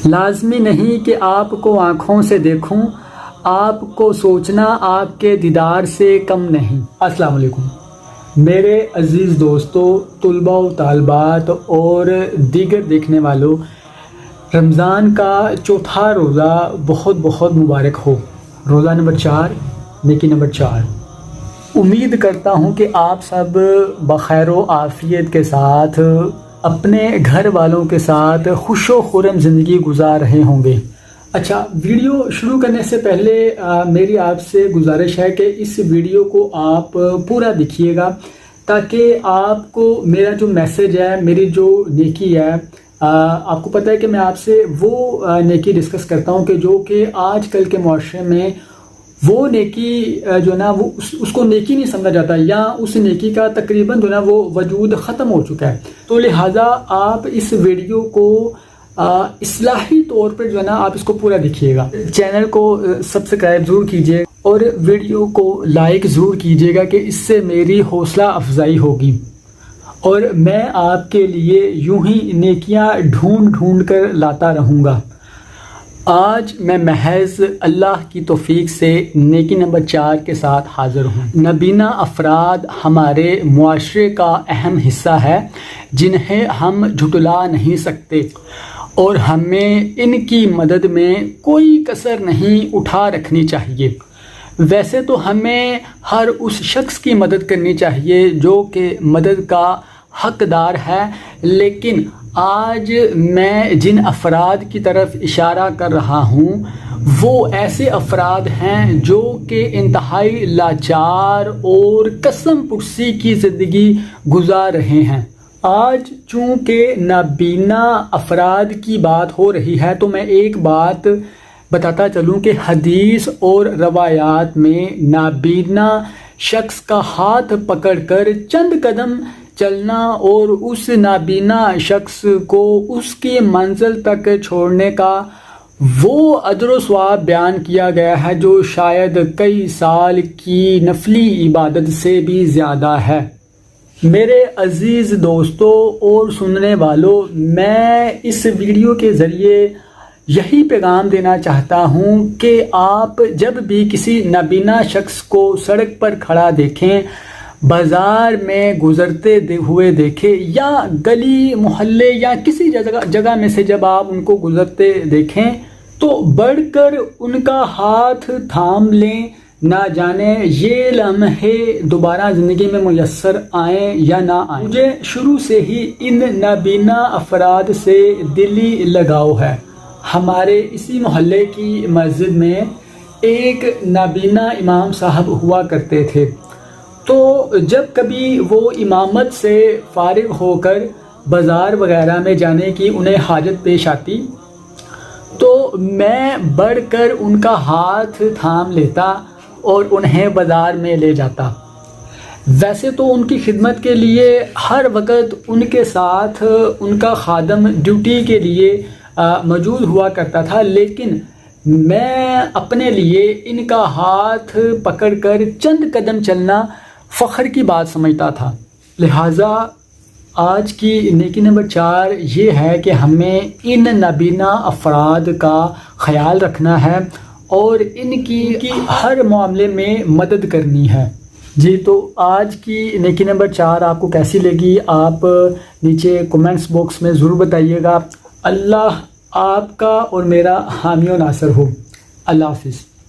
لازمی نہیں کہ آپ کو آنکھوں سے دیکھوں، آپ کو سوچنا آپ کے دیدار سے کم نہیں۔ السلام علیکم میرے عزیز دوستو، طلباء و طالبات اور دیگر دیکھنے والوں، رمضان کا چوتھا روزہ بہت بہت مبارک ہو۔ روزہ نمبر 4، نیکی نمبر 4۔ امید کرتا ہوں کہ آپ سب بخیر و عافیت کے ساتھ اپنے گھر والوں کے ساتھ خوش و خرم زندگی گزار رہے ہوں گے۔ اچھا، ویڈیو شروع کرنے سے پہلے میری آپ سے گزارش ہے کہ اس ویڈیو کو آپ پورا دیکھیے گا تاکہ آپ کو میرا جو میسج ہے، میری جو نیکی ہے، آپ کو پتہ ہے کہ میں آپ سے وہ نیکی ڈسکس کرتا ہوں کہ آج کل کے معاشرے میں وہ نیکی جو ہے نا وہ اس کو نیکی نہیں سمجھا جاتا، یا اس نیکی کا تقریباً جو ہے نا وہ وجود ختم ہو چکا ہے۔ تو لہٰذا آپ اس ویڈیو کو اصلاحی طور پر جو ہے نا آپ اس کو پورا دیکھیے گا۔ چینل کو سبسکرائب ضرور کیجیے اور ویڈیو کو لائک ضرور کیجیے گا کہ اس سے میری حوصلہ افزائی ہوگی، اور میں آپ کے لیے یوں ہی نیکیاں ڈھونڈ کر لاتا رہوں گا۔ آج میں محض اللہ کی توفیق سے نیکی نمبر 4 کے ساتھ حاضر ہوں۔ نابینا افراد ہمارے معاشرے کا اہم حصہ ہے جنہیں ہم جھٹلا نہیں سکتے، اور ہمیں ان کی مدد میں کوئی کسر نہیں اٹھا رکھنی چاہیے۔ ویسے تو ہمیں ہر اس شخص کی مدد کرنی چاہیے جو کہ مدد کا حقدار ہے، لیکن آج میں جن افراد کی طرف اشارہ کر رہا ہوں وہ ایسے افراد ہیں جو کہ انتہائی لاچار اور قسم پرسی کی زندگی گزار رہے ہیں۔ آج چونکہ نابینا افراد کی بات ہو رہی ہے تو میں ایک بات بتاتا چلوں کہ حدیث اور روایات میں نابینا شخص کا ہاتھ پکڑ کر چند قدم چلنا اور اس نابینا شخص کو اس کی منزل تک چھوڑنے کا وہ اجر و ثواب بیان کیا گیا ہے جو شاید کئی سال کی نفلی عبادت سے بھی زیادہ ہے۔ میرے عزیز دوستو اور سننے والوں، میں اس ویڈیو کے ذریعے یہی پیغام دینا چاہتا ہوں کہ آپ جب بھی کسی نابینا شخص کو سڑک پر کھڑا دیکھیں، بازار میں گزرتے ہوئے دیکھیں، یا گلی محلے یا کسی جگہ میں سے جب آپ ان کو گزرتے دیکھیں تو بڑھ کر ان کا ہاتھ تھام لیں، نہ جانے یہ لمحے دوبارہ زندگی میں میسر آئیں یا نہ آئیں۔ مجھے شروع سے ہی ان نابینا افراد سے دلی لگاؤ ہے۔ ہمارے اسی محلے کی مسجد میں ایک نابینا امام صاحب ہوا کرتے تھے، تو جب کبھی وہ امامت سے فارغ ہو کر بازار وغیرہ میں جانے کی انہیں حاجت پیش آتی تو میں بڑھ کر ان کا ہاتھ تھام لیتا اور انہیں بازار میں لے جاتا۔ ویسے تو ان کی خدمت کے لیے ہر وقت ان کے ساتھ ان کا خادم ڈیوٹی کے لیے موجود ہوا کرتا تھا، لیکن میں اپنے لیے ان کا ہاتھ پکڑ کر چند قدم چلنا فخر کی بات سمجھتا تھا۔ لہٰذا آج کی نیکی نمبر 4 یہ ہے کہ ہمیں ان نابینا افراد کا خیال رکھنا ہے اور ان کی ہر معاملے میں مدد کرنی ہے۔ جی، تو آج کی نیکی نمبر 4 آپ کو کیسی لگی آپ نیچے کومنٹس باکس میں ضرور بتائیے گا۔ اللہ آپ کا اور میرا حامی و ناصر ہو۔ اللہ حافظ۔